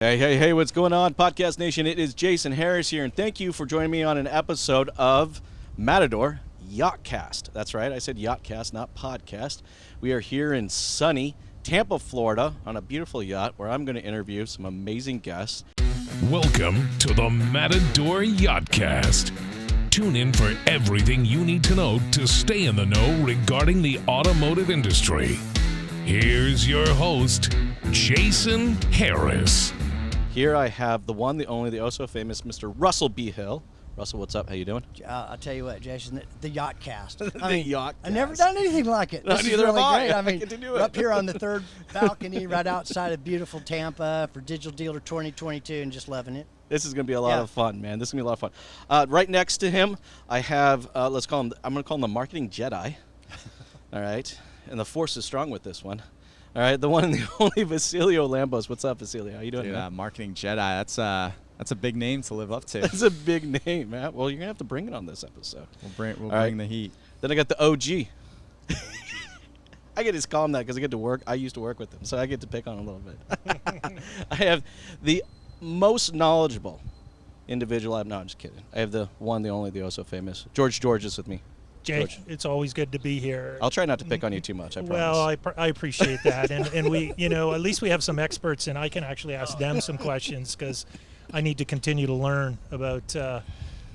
Hey, what's going on, Podcast Nation? It is Jason Harris here, and thank you for joining me on an episode of Matador Yachtcast. That's right, I said Yachtcast, not podcast. We are here in sunny Tampa, Florida, on a beautiful yacht where I'm going to interview some amazing guests. Welcome to the Matador Yachtcast. Tune in for everything you need to know to stay in the know regarding the automotive industry. Here's your host, Jason Harris. Here I have the one, the only, the oh-so-famous Mr. Russell B. Hill. Russell, what's up? How you doing? I'll tell you what, Jason, the Yachtcast. Yachtcast. I've never done anything like it. This is neither really have I. great. I get to do it. We're up here on the third balcony right outside of beautiful Tampa for Digital Dealer 2022 and just loving it. This is going to be a lot of fun, man. This is going to be a lot of fun. Right next to him, I have, I'm going to call him the Marketing Jedi. All right? And the force is strong with this one. All right, the one and the only Vasilios Lambos. What's up, Vasilio? How you doing, man? Marketing Jedi. That's a big name to live up to. That's a big name, man. Well, you're going to have to bring it on this episode. We'll bring the heat. Then I got the OG. I get to call him that because I used to work with him, so I get to pick on him a little bit. I have the most knowledgeable individual. I'm just kidding. I have the one, the only, the oh-so-famous George is with me. Jay, it's always good to be here. I'll try not to pick on you too much, I promise. Well, I appreciate that. and we, at least we have some experts, and I can actually ask them some questions because I need to continue to learn about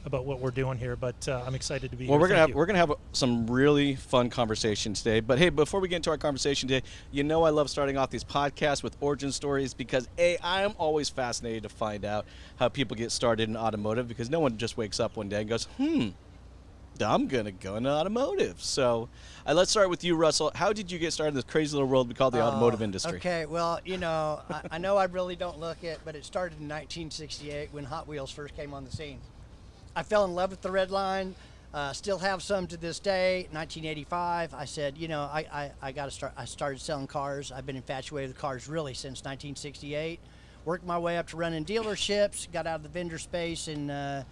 what we're doing here. But I'm excited to be here. Well, we're gonna have some really fun conversations today. But hey, before we get into our conversation today, I love starting off these podcasts with origin stories because I am always fascinated to find out how people get started in automotive because no one just wakes up one day and goes, I'm going to go into automotive. So let's start with you, Russell. How did you get started in this crazy little world we call the automotive industry? Okay, well, I know I really don't look it, but it started in 1968 when Hot Wheels first came on the scene. I fell in love with the red line, still have some to this day. 1985, I said, I got to start. I started selling cars. I've been infatuated with cars really since 1968. Worked my way up to running dealerships, got out of the vendor space and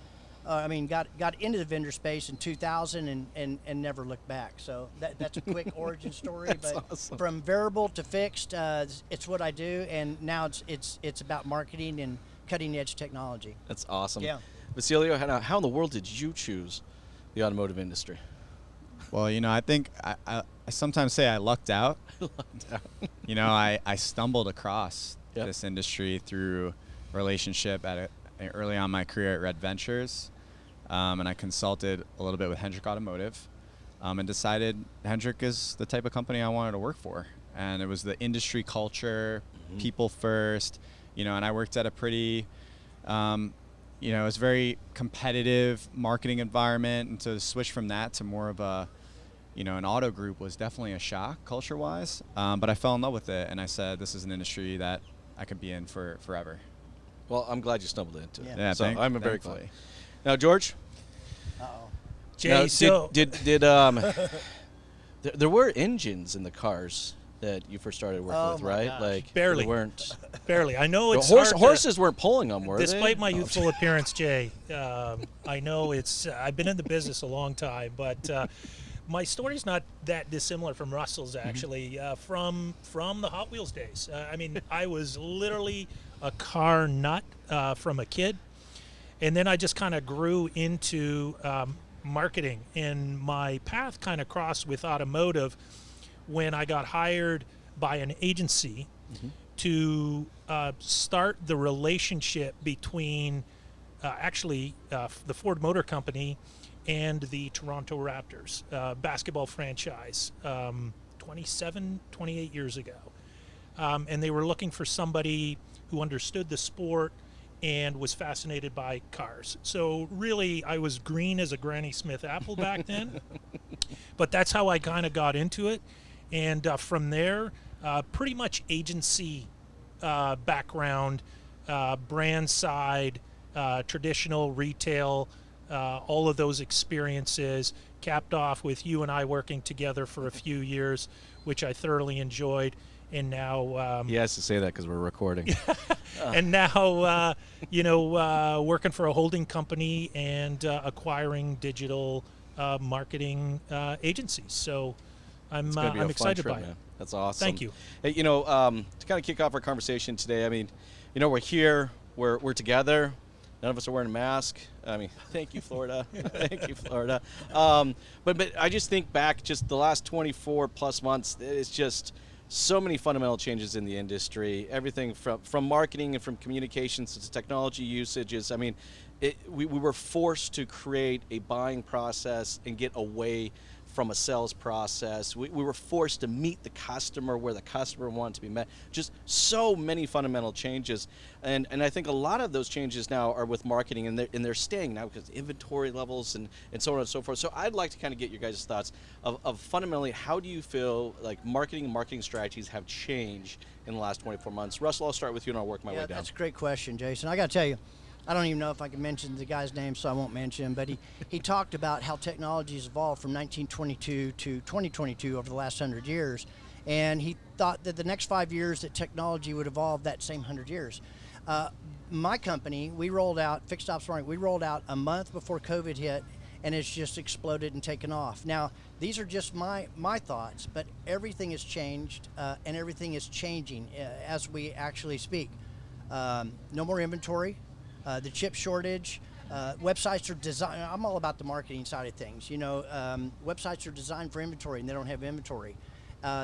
got into the vendor space in 2000 and never looked back. So that's a quick origin story. But awesome. From variable to fixed, it's what I do, and now it's about marketing and cutting edge technology. That's awesome. Yeah. Vasilio, how in the world did you choose the automotive industry? Well, I think I sometimes say I lucked out. I stumbled across this industry through relationship early on in my career at Red Ventures. And I consulted a little bit with Hendrick Automotive and decided Hendrick is the type of company I wanted to work for. And it was the industry culture, people first, and I worked at a pretty, it was very competitive marketing environment. And to switch from that to more of a, an auto group was definitely a shock culture-wise. But I fell in love with it, and I said, this is an industry that I could be in for forever. Well, I'm glad you stumbled into it. Yeah, so I'm very glad. Now, George. Jay, there were engines in the cars that you first started working with, right? Gosh. Like Barely. They weren't. barely. I know it's horses weren't pulling them, were they? Despite my youthful appearance, Jay, I know I've been in the business a long time, but my story's not that dissimilar from Russell's actually. From the Hot Wheels days. I was literally a car nut from a kid, and then I just kind of grew into marketing, and my path kind of crossed with automotive when I got hired by an agency to start the relationship between the Ford Motor Company and the Toronto Raptors basketball franchise 28 years ago. And they were looking for somebody who understood the sport and was fascinated by cars. So really, I was green as a Granny Smith apple back then. But that's how I kind of got into it. And from there, pretty much agency background, brand side, traditional retail, all of those experiences, capped off with you and I working together for a few years, which I thoroughly enjoyed. And now he has to say that because we're recording. And now working for a holding company and acquiring digital marketing agencies. So I'm excited by it. That's awesome. Thank you. Hey, to kind of kick off our conversation today, we're here, we're together. None of us are wearing a mask. I mean, thank you, Florida. Thank you, Florida. But I just think back just the last 24 plus months, it's just so many fundamental changes in the industry. Everything from marketing and from communications to technology usages. I mean, we were forced to create a buying process and get away from a sales process. We were forced to meet the customer where the customer wanted to be met. Just so many fundamental changes. And I think a lot of those changes now are with marketing, and they're staying now because inventory levels and so on and so forth. So I'd like to kind of get your guys' thoughts of fundamentally, how do you feel like marketing and marketing strategies have changed in the last 24 months? Russell, I'll start with you and I'll work my way down. That's a great question, Jason. I got to tell you, I don't even know if I can mention the guy's name, so I won't mention him, but he talked about how technology has evolved from 1922 to 2022 over the last 100 years, and he thought that the next 5 years that technology would evolve that same 100 years. My company, we rolled out Fixed Ops Marketing, we rolled out a month before COVID hit, and it's just exploded and taken off. Now, these are just my thoughts, but everything has changed, and everything is changing as we actually speak. No more inventory. The chip shortage, websites are designed. I'm all about the marketing side of things. Websites are designed for inventory, and they don't have inventory.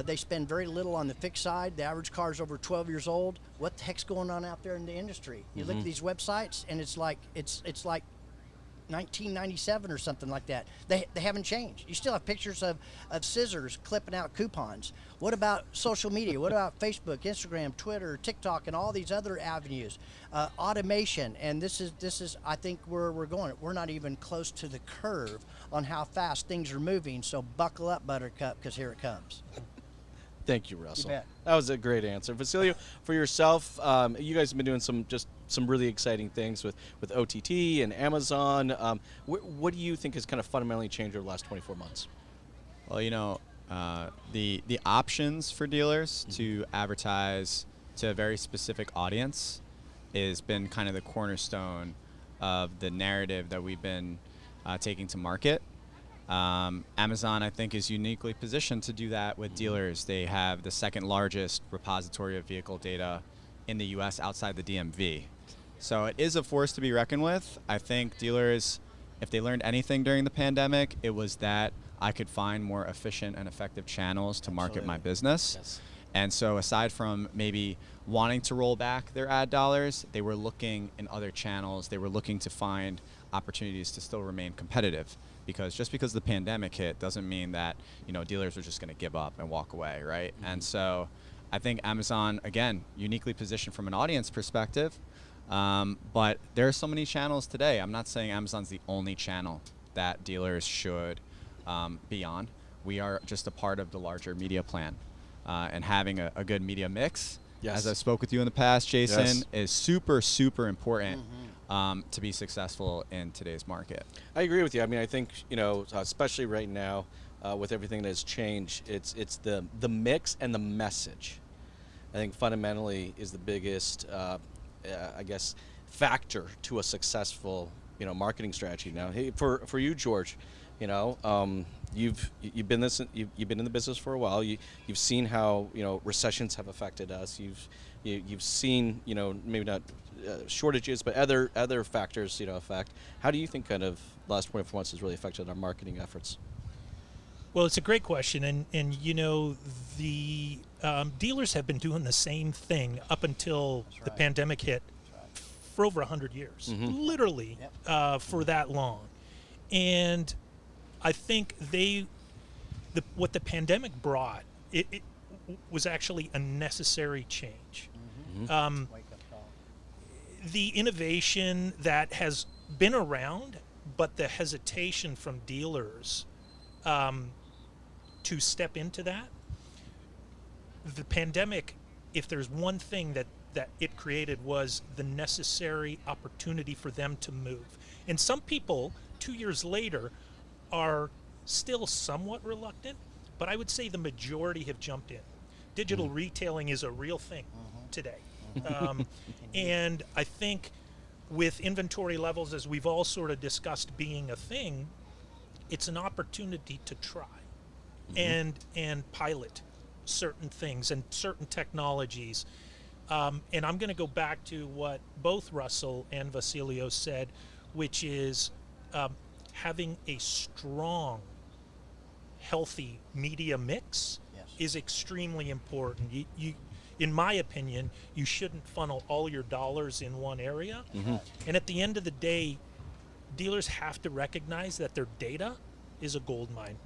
They spend very little on the fixed side. The average car is over 12 years old. What the heck's going on out there in the industry? You look at these websites, and it's like 1997 or something like that. They haven't changed. You still have pictures of scissors clipping out coupons. What about social media? What about Facebook, Instagram, Twitter, TikTok, and all these other avenues? Automation, and this is I think where we're going. We're not even close to the curve on how fast things are moving. So buckle up, Buttercup, because here it comes. Thank you, Russell. You bet. That was a great answer. Vasilio, for yourself, you guys have been doing some really exciting things with OTT and Amazon. What do you think has kind of fundamentally changed over the last 24 months? Well, the options for dealers to advertise to a very specific audience has been kind of the cornerstone of the narrative that we've been taking to market. Amazon, I think, is uniquely positioned to do that with dealers. They have the second largest repository of vehicle data in the U.S. outside the DMV. So it is a force to be reckoned with. I think dealers, if they learned anything during the pandemic, it was that I could find more efficient and effective channels to market my business. Yes. And so aside from maybe wanting to roll back their ad dollars, they were looking in other channels. They were looking to find opportunities to still remain competitive. Because just because the pandemic hit doesn't mean that dealers are just going to give up and walk away, right? And so I think Amazon, again, uniquely positioned from an audience perspective, but there are so many channels today. I'm not saying Amazon's the only channel that dealers should be on. We are just a part of the larger media plan, and having a good media mix, as I spoke with you in the past, Jason, is super, super important. To be successful in today's market. I agree with you. I mean, I think, especially right now, with everything that has changed, it's the mix and the message. I think fundamentally is the biggest, I guess, factor to a successful, marketing strategy. Now, hey, for you, George, you've been in the business for a while. You've seen how recessions have affected us. You've seen maybe not shortages, but other factors affect. How do you think kind of the last 24 months has really affected our marketing efforts? Well, it's a great question, and the dealers have been doing the same thing up until the pandemic hit for over 100 years, literally for that long. And I think what the pandemic brought, it was actually a necessary change. The innovation that has been around, but the hesitation from dealers to step into that, the pandemic, if there's one thing that it created, was the necessary opportunity for them to move. And some people, 2 years later, are still somewhat reluctant, but I would say the majority have jumped in. Digital retailing is a real thing today. And I think with inventory levels, as we've all sort of discussed being a thing, it's an opportunity to try and pilot certain things and certain technologies. And I'm going to go back to what both Russell and Vasilios said, which is having a strong, healthy media mix is extremely important. You, in my opinion, you shouldn't funnel all your dollars in one area. And at the end of the day, dealers have to recognize that their data is a gold mine.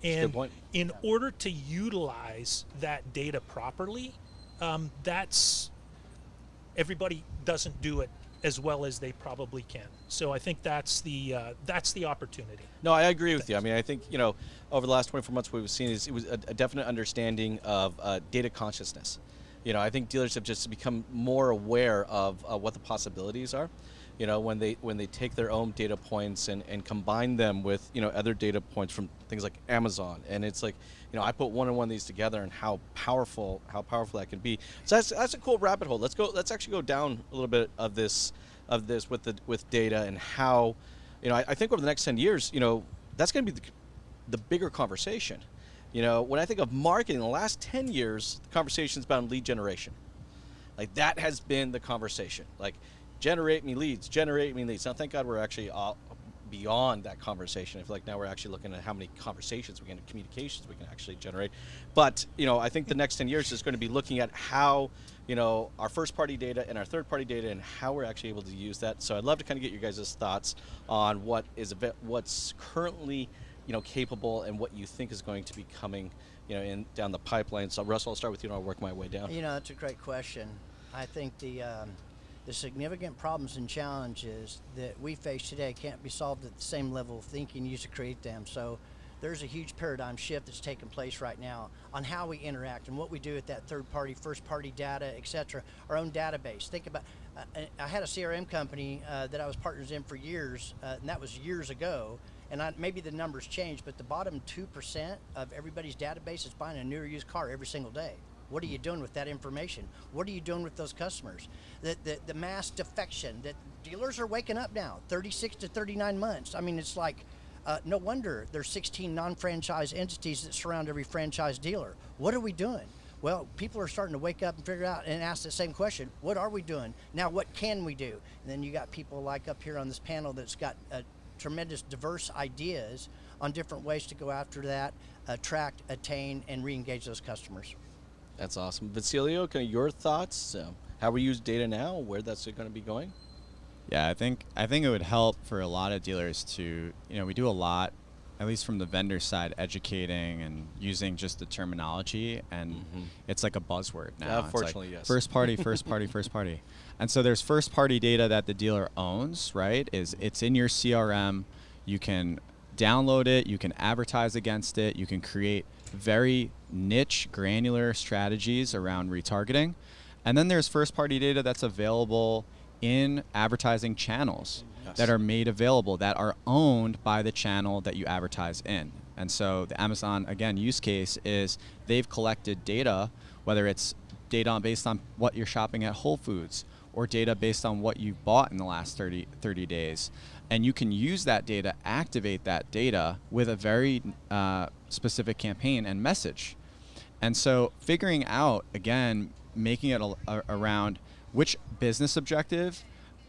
And in order to utilize that data properly, everybody doesn't do it as well as they probably can. So I think that's the opportunity. No, I agree with you. I mean, I think, over the last 24 months, what we've seen is it was a definite understanding of data consciousness. I think dealers have just become more aware of what the possibilities are. When they take their own data points and combine them with other data points from things like Amazon, and it's like I put one and one of these together, and how powerful that can be. So that's a cool rabbit hole. Let's actually go down a little bit of this with data and how I think over the next 10 years that's going to be the bigger conversation. When I think of marketing, the last 10 years, the conversation's about lead generation. Like that has been the conversation. Like, generate me leads. Now, thank God we're actually beyond that conversation. I feel like now we're actually looking at how many communications we can actually generate. But, I think the next 10 years is going to be looking at how, our first party data and our third party data and how we're actually able to use that. So I'd love to kind of get your guys' thoughts on what's currently, capable and what you think is going to be coming, down the pipeline. So Russell, I'll start with you and I'll work my way down. That's a great question. I think the significant problems and challenges that we face today can't be solved at the same level of thinking used to create them. So there's a huge paradigm shift that's taking place right now on how we interact and what we do with that third party, first party data, etc. Our own database. Think about, I had a CRM company that I was partners in for years, and that was years ago. And maybe the numbers changed, but the bottom 2% of everybody's database is buying a new or used car every single day. What are you doing with that information? What are you doing with those customers? The mass defection that dealers are waking up now, 36 to 39 months. I mean, it's like, no wonder there's 16 non-franchise entities that surround every franchise dealer. What are we doing? Well, people are starting to wake up and figure out and ask the same question. What are we doing? Now, what can we do? And then you got people like up here on this panel that's got tremendous diverse ideas on different ways to go after that, attract, attain, and re-engage those customers. That's awesome. Vasilio, kind of your thoughts? How we use data now, where that's going to be going? Yeah, I think it would help for a lot of dealers to, we do a lot, at least from the vendor side, educating and using just the terminology, and it's like a buzzword now. Unfortunately, it's like yes. First party, first party, first party. And so there's first party data that the dealer owns, right? It's in your CRM. You can download it, you can advertise against it, you can create very niche, granular strategies around retargeting. And then there's first party data that's available in advertising channels that are made available, that are owned by the channel that you advertise in. And so the Amazon, again, use case is they've collected data, whether it's data based on what you're shopping at Whole Foods or data based on what you've bought in the last 30 days. And you can use that data, activate that data with a very specific campaign and message. And so figuring out, again, making it around which business objective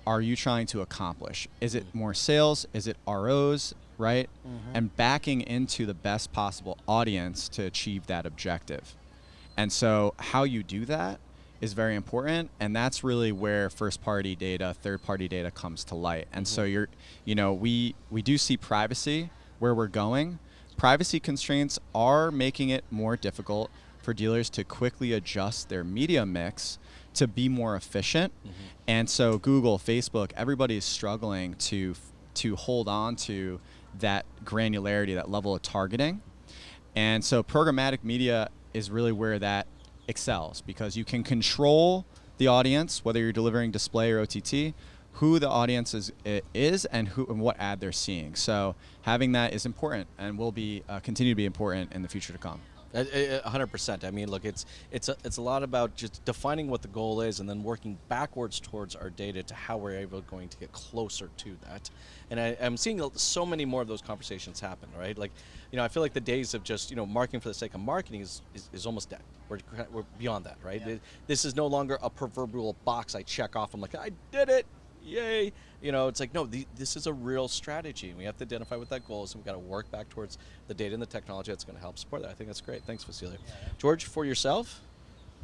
are you trying to accomplish? Is it more sales? Is it ROs, right? And backing into the best possible audience to achieve that objective. And so how you do that is very important, and that's really where first party data, third party data comes to light. And so we do see privacy where we're going. Privacy constraints are making it more difficult for dealers to quickly adjust their media mix to be more efficient. And so Google, Facebook, everybody is struggling to hold on to that granularity, that level of targeting. And so programmatic media is really where that excels, because you can control the audience, whether you're delivering display or OTT, who the audience is and what ad they're seeing. So having that is important and will be continue to be important in the future to come. 100%. I mean, look, it's a lot about just defining what the goal is and then working backwards towards our data to how we're going to get closer to that. And I'm seeing so many more of those conversations happen, right? Like, I feel like the days of just marketing for the sake of marketing is almost dead. We're beyond that, right? Yeah. This is no longer a proverbial box I check off. I'm like, I did it. Yay. It's like, no, this is a real strategy. We have to identify what that goal is, and we've got to work back towards the data and the technology that's going to help support that. I think that's great. Thanks, Vasilios. George, for yourself?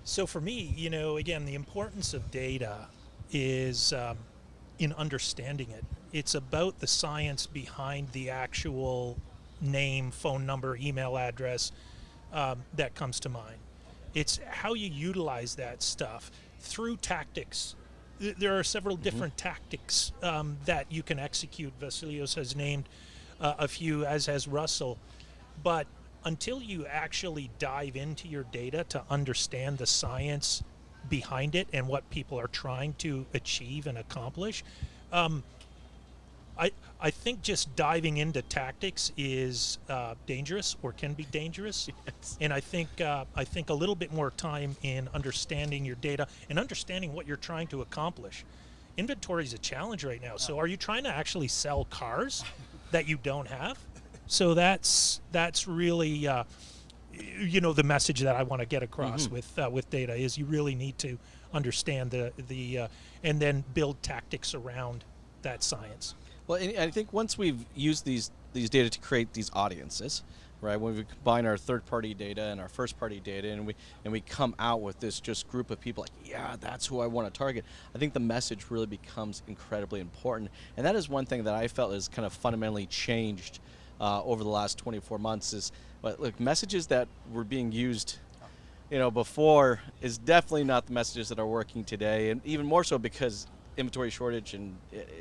So for me, again, the importance of data is in understanding it. It's about the science behind the actual name, phone number, email address that comes to mind. It's how you utilize that stuff through tactics. There are several different tactics that you can execute. Vasilios has named a few, as has Russell. But until you actually dive into your data to understand the science behind it and what people are trying to achieve and accomplish, I think just diving into tactics is dangerous, or can be dangerous. Yes. And I think a little bit more time in understanding your data and understanding what you're trying to accomplish. Inventory is a challenge right now. So are you trying to actually sell cars that you don't have? So that's really the message that I want to get across with data is you really need to understand the and then build tactics around that science. Well, and I think once we've used these data to create these audiences, right? When we combine our third-party data and our first-party data, and we come out with this just group of people, like, yeah, that's who I want to target. I think the message really becomes incredibly important, and that is one thing that I felt has kind of fundamentally changed over the last 24 months. Is, look, messages that were being used, before is definitely not the messages that are working today, and even more so because inventory shortage and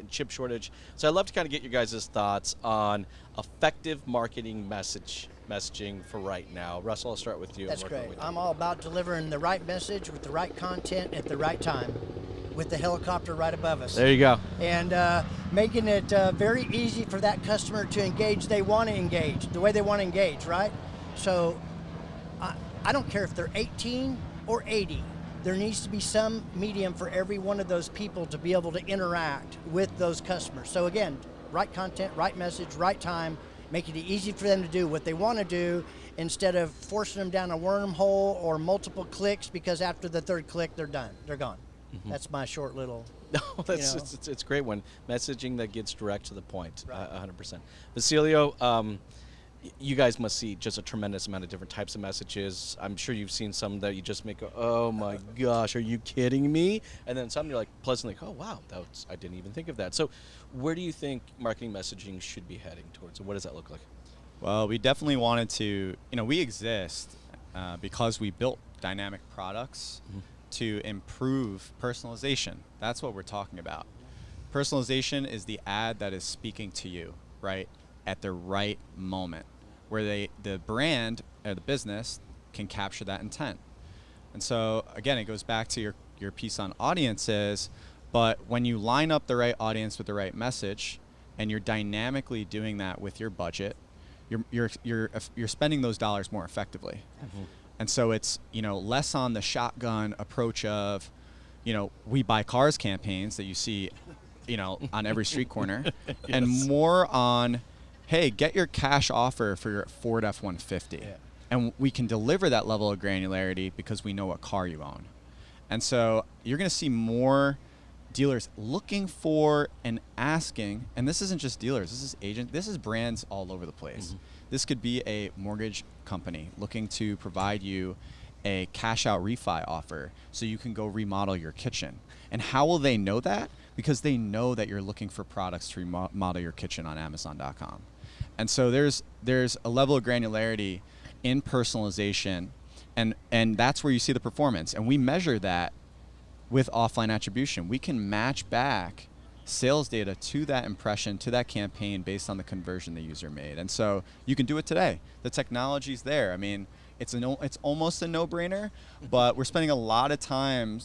chip shortage. So I'd love to kind of get your guys' thoughts on effective marketing messaging for right now. Russell, I'll start with you. That's great. I'm all about delivering the right message with the right content at the right time, with the helicopter right above us. There you go. And making it very easy for that customer to engage. They want to engage the way they want to engage, right? So I don't care if they're 18 or 80. There needs to be some medium for every one of those people to be able to interact with those customers. So again, right content, right message, right time, making it easy for them to do what they want to do instead of forcing them down a wormhole or multiple clicks, because after the third click, they're done. They're gone. That's my short little... No, it's a great one. Messaging that gets direct to the point, 100%. Vasilio, you guys must see just a tremendous amount of different types of messages. I'm sure you've seen some that you just make, oh my gosh, are you kidding me? And then some you're like pleasantly, oh wow, I didn't even think of that. So where do you think marketing messaging should be heading towards? What does that look like? Well, we definitely wanted to, we exist because we built dynamic products to improve personalization. That's what we're talking about. Personalization is the ad that is speaking to you, right, at the right moment, where the brand or the business can capture that intent. And so again, it goes back to your piece on audiences, but when you line up the right audience with the right message, and you're dynamically doing that with your budget, you're spending those dollars more effectively. And so it's less on the shotgun approach of we buy cars campaigns that you see on every street corner, and more on, hey, get your cash offer for your Ford F-150. Yeah. And we can deliver that level of granularity because we know what car you own. And so you're going to see more dealers looking for and asking, and this isn't just dealers, this is agents, this is brands all over the place. This could be a mortgage company looking to provide you a cash out refi offer so you can go remodel your kitchen. And how will they know that? Because they know that you're looking for products to remodel your kitchen on Amazon.com. And so there's a level of granularity in personalization, and that's where you see the performance. And we measure that with offline attribution. We can match back sales data to that impression, to that campaign, based on the conversion the user made. And so you can do it today. The technology's there. I mean, it's almost a no-brainer, but we're spending a lot of time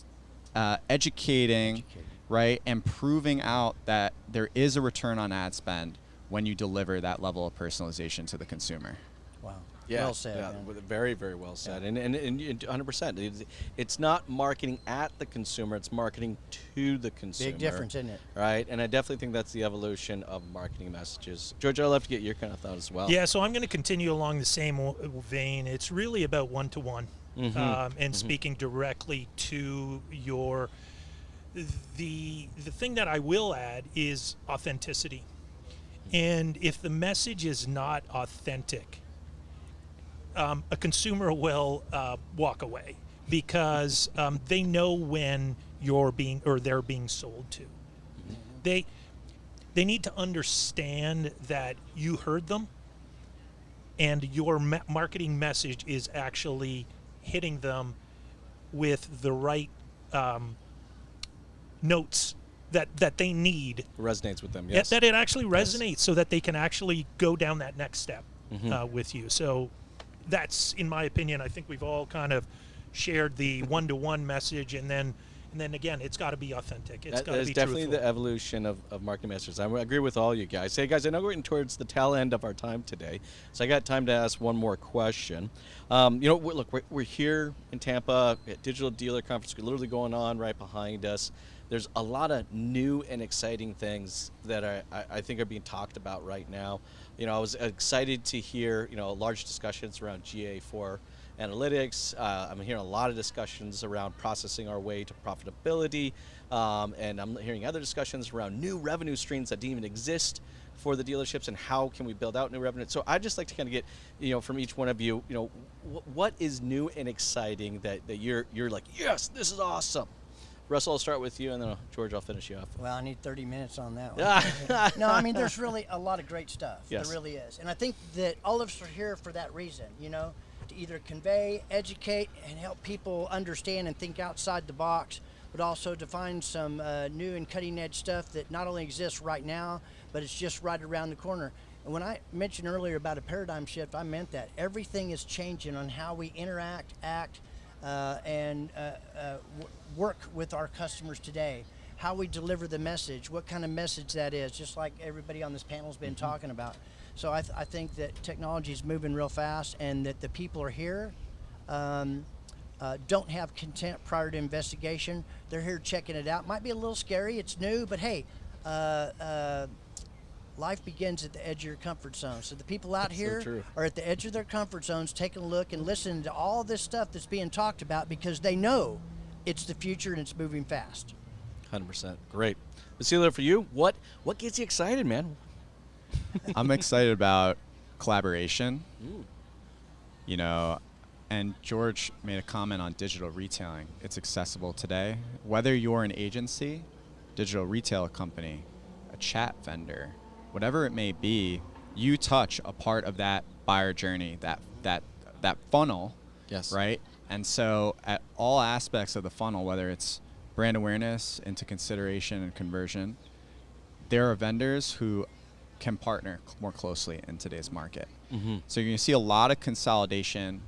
educating, right, and proving out that there is a return on ad spend when you deliver that level of personalization to the consumer. Wow. Yeah, Well said, yeah, man. very, very well said, and 100%. It's not marketing at the consumer; it's marketing to the consumer. Big difference, isn't it? Right? And I definitely think that's the evolution of marketing messages. George, I'd love to get your kind of thought as well. Yeah, so I'm going to continue along the same vein. It's really about one-to-one and speaking directly to your. The thing that I will add is authenticity, and if the message is not authentic, a consumer will walk away because they know when you're being or they're being sold to. They need to understand that you heard them, and your marketing message is actually hitting them with the right notes that they need. It resonates with them. Yes. That it actually resonates, so that they can actually go down that next step with you. So that's, in my opinion, I think we've all kind of shared the one-to-one message, and then again, it's got to be authentic. It's got to be definitely truthful. the evolution of marketing messages. I agree with all you guys. Hey guys, I know we're getting towards the tail end of our time today, so I got time to ask one more question. Look, we're here in Tampa at Digital Dealer Conference, literally going on right behind us. There's a lot of new and exciting things that I think are being talked about right now. I was excited to hear large discussions around GA4 analytics. I'm hearing a lot of discussions around processing our way to profitability, and I'm hearing other discussions around new revenue streams that didn't even exist for the dealerships, and how can we build out new revenue. So I'd just like to kind of get from each one of you, what is new and exciting that you're like, yes, this is awesome. Russell, I'll start with you, and then George, I'll finish you off. Well, I need 30 minutes on that one. No, I mean, there's really a lot of great stuff. Yes. There really is. And I think that all of us are here for that reason, to either convey, educate, and help people understand and think outside the box, but also to find some new and cutting-edge stuff that not only exists right now, but it's just right around the corner. And when I mentioned earlier about a paradigm shift, I meant that. Everything is changing on how we interact, act, and work with our customers today, how we deliver the message, what kind of message that is, just like everybody on this panel has been talking about. So I think that technology is moving real fast, and that the people are here, don't have content prior to investigation. They're here checking it out. Might be a little scary, it's new, but hey, life begins at the edge of your comfort zone. So the people out here are at the edge of their comfort zones, taking a look and listening to all this stuff that's being talked about, because they know it's the future and it's moving fast. 100%. Great. Vasilios, for you, what gets you excited, man? I'm excited about collaboration. Ooh. And George made a comment on digital retailing. It's accessible today. Whether you're an agency, digital retail company, a chat vendor, whatever it may be, you touch a part of that buyer journey, that funnel, Yes. right? And so at all aspects of the funnel, whether it's brand awareness into consideration and conversion, there are vendors who can partner more closely in today's market. So you're going to see a lot of consolidation.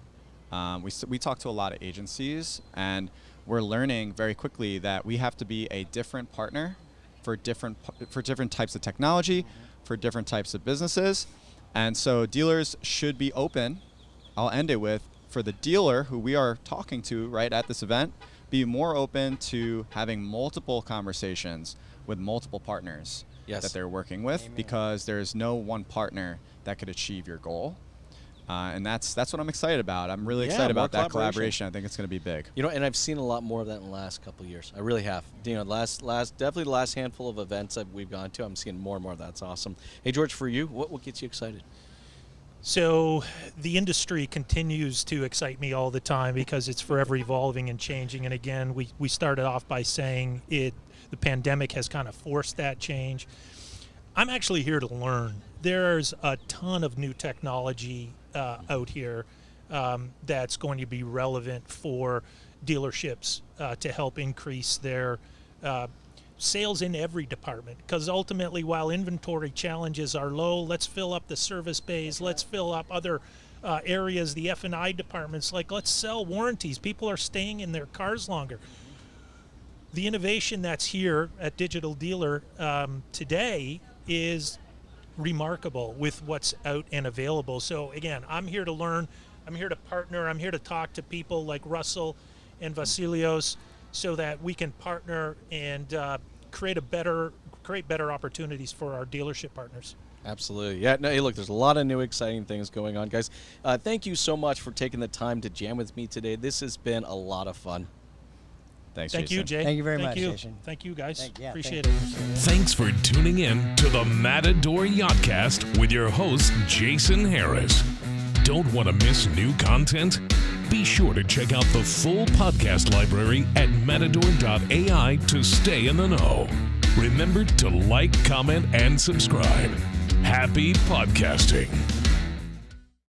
We talk to a lot of agencies, and we're learning very quickly that we have to be a different partner for different types of technology, for different types of businesses. And so dealers should be open. I'll end it with, for the dealer who we are talking to right at this event, be more open to having multiple conversations with multiple partners that they're working with. Amen. Because there's no one partner that could achieve your goal. And that's what I'm excited about. I'm really excited about that collaboration. I think it's going to be big. And I've seen a lot more of that in the last couple of years. I really have. Definitely the last handful of events that we've gone to, I'm seeing more and more. That's awesome. Hey, George, for you, what gets you excited? So the industry continues to excite me all the time, because it's forever evolving and changing. And again, we started off by saying the pandemic has kind of forced that change. I'm actually here to learn. There's a ton of new technology out here that's going to be relevant for dealerships to help increase their sales in every department. Because ultimately, while inventory challenges are low, let's fill up the service bays, let's fill up other areas, the F&I departments, let's sell warranties. People are staying in their cars longer. The innovation that's here at Digital Dealer today is remarkable with what's out and available. So again, I'm here to learn, I'm here to partner, I'm here to talk to people like Russell and Vasilios so that we can partner and create better opportunities for our dealership partners. Absolutely. Yeah, no, hey, look, there's a lot of new exciting things going on, guys. Thank you so much for taking the time to jam with me today. This has been a lot of fun. Thanks, Thank Jason. you, Jay. Thank you very Thank much, you. Jason. Thank you, guys. Yeah, Appreciate thank it. you. Thanks for tuning in to the Matador Yachtcast with your host, Jason Harris. Don't want to miss new content? Be sure to check out the full podcast library at matador.ai to stay in the know. Remember to like, comment, and subscribe. Happy podcasting.